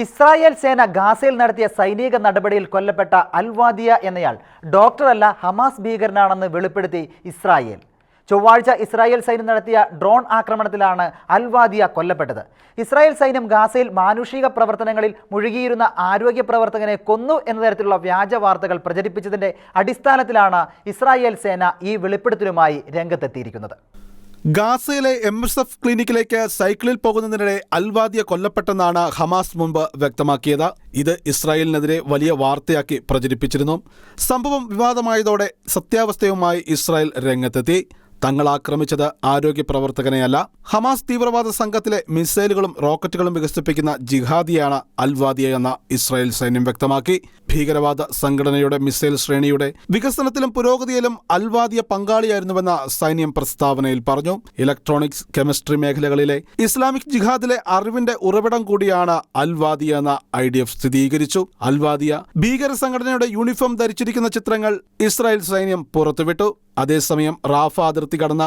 Israel സേന ഗാസയിൽ നടത്തിയ സൈനിക നടപടിയിൽ കൊല്ലപ്പെട്ട അൽവാദിയ എന്നയാൾ ഡോക്ടറല്ല ഹമാസ് ഭീകരനാണെന്ന് വെളിപ്പെടുത്തി ഇസ്രായേൽ. ചൊവ്വാഴ്ച ഇസ്രായേൽ സൈന്യം നടത്തിയ ഡ്രോൺ ആക്രമണത്തിലാണ് അൽവാദിയ കൊല്ലപ്പെട്ടത്. ഇസ്രായേൽ സൈന്യം ഗാസയിൽ മാനുഷിക പ്രവർത്തനങ്ങളിൽ മുഴുകിയിരുന്ന ആരോഗ്യ പ്രവർത്തകനെ കൊന്നു എന്ന തരത്തിലുള്ള വ്യാജ വാർത്തകൾ പ്രചരിപ്പിച്ചതിന്റെ അടിസ്ഥാനത്തിലാണ് ഇസ്രായേൽ സേന ഈ വെളിപ്പെടുത്തലുമായി രംഗത്തെത്തിയിരിക്കുന്നത്. ഗാസയിലെ MSF ക്ലിനിക്കിലേക്ക് സൈക്കിളിൽ പോകുന്നതിനിടെ അൽവാദിയ കൊല്ലപ്പെട്ടെന്നാണ് ഹമാസ് മുമ്പ് വ്യക്തമാക്കിയത്. ഇത് ഇസ്രായേലിനെതിരെ വലിയ വാർത്തയാക്കി പ്രചരിപ്പിച്ചിരുന്നു. സംഭവം വിവാദമായതോടെ സത്യാവസ്ഥയുമായി ഇസ്രായേൽ രംഗത്തെത്തി. തങ്ങൾ ആക്രമിച്ചത് ആരോഗ്യ പ്രവർത്തകനെയല്ല, ഹമാസ് തീവ്രവാദ സംഘത്തിലെ മിസൈലുകളും റോക്കറ്റുകളും വികസിപ്പിക്കുന്ന ജിഹാദിയാണ് അൽവാദിയ എന്ന ഇസ്രായേൽ സൈന്യം വ്യക്തമാക്കി. ഭീകരവാദ സംഘടനയുടെ മിസൈൽ ശ്രേണിയുടെ വികസനത്തിലും പുരോഗതിയിലും അൽവാദിയ പങ്കാളിയായിരുന്നുവെന്ന സൈന്യം പ്രസ്താവനയിൽ പറഞ്ഞു. ഇലക്ട്രോണിക്സ്, കെമിസ്ട്രി മേഖലകളിലെ ഇസ്ലാമിക് ജിഹാദിലെ അറിവിന്റെ ഉറവിടം കൂടിയാണ് അൽവാദിയ എന്ന IDF സ്ഥിരീകരിച്ചു. അൽവാദിയ ഭീകര സംഘടനയുടെ യൂണിഫോം ധരിച്ചിരിക്കുന്ന ചിത്രങ്ങൾ ഇസ്രായേൽ സൈന്യം പുറത്തുവിട്ടു. അതേസമയം റാഫ അതിർത്തി കടന്ന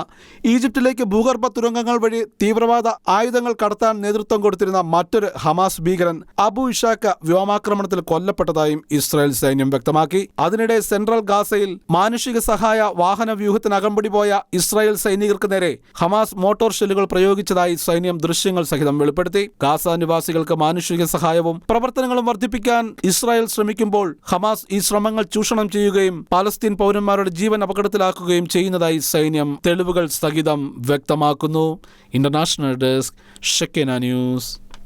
ഈജിപ്തിലേക്ക് ഭൂഗർഭ തുരങ്കങ്ങൾ വഴി തീവ്രവാദ ആയുധങ്ങൾ കടത്താൻ നേതൃത്വം കൊടുത്തിരുന്ന മറ്റൊരു ഹമാസ് ഭീകരൻ അബു ഇഷാഖ് വ്യോമാക്രമണത്തിൽ കൊല്ലപ്പെട്ടതായും ഇസ്രായേൽ സൈന്യം വ്യക്തമാക്കി. അതിനിടെ സെൻട്രൽ ഗാസയിൽ മാനുഷിക സഹായ വാഹന വ്യൂഹത്തിന് അകമ്പടി പോയ ഇസ്രായേൽ സൈനികർക്ക് നേരെ ഹമാസ് മോട്ടോർ ഷെല്ലുകൾ പ്രയോഗിച്ചതായി സൈന്യം ദൃശ്യങ്ങൾ സഹിതം വെളിപ്പെടുത്തി. ഗാസ നിവാസികൾക്ക് മാനുഷിക സഹായവും പ്രവർത്തനങ്ങളും വർദ്ധിപ്പിക്കാൻ ഇസ്രായേൽ ശ്രമിക്കുമ്പോൾ ഹമാസ് ഈ ശ്രമങ്ങൾ ചൂഷണം ചെയ്യുകയും പാലസ്തീൻ പൗരന്മാരുടെ ജീവൻ അപകടത്തിലാക്കുകയും ചെയ്യുന്നതായി സൈന്യം തെളിവുകൾ സഹിതം വ്യക്തമാക്കുന്നു. ഇന്റർനാഷണൽ ഡെസ്ക്, ഷെക്കേന ന്യൂസ്.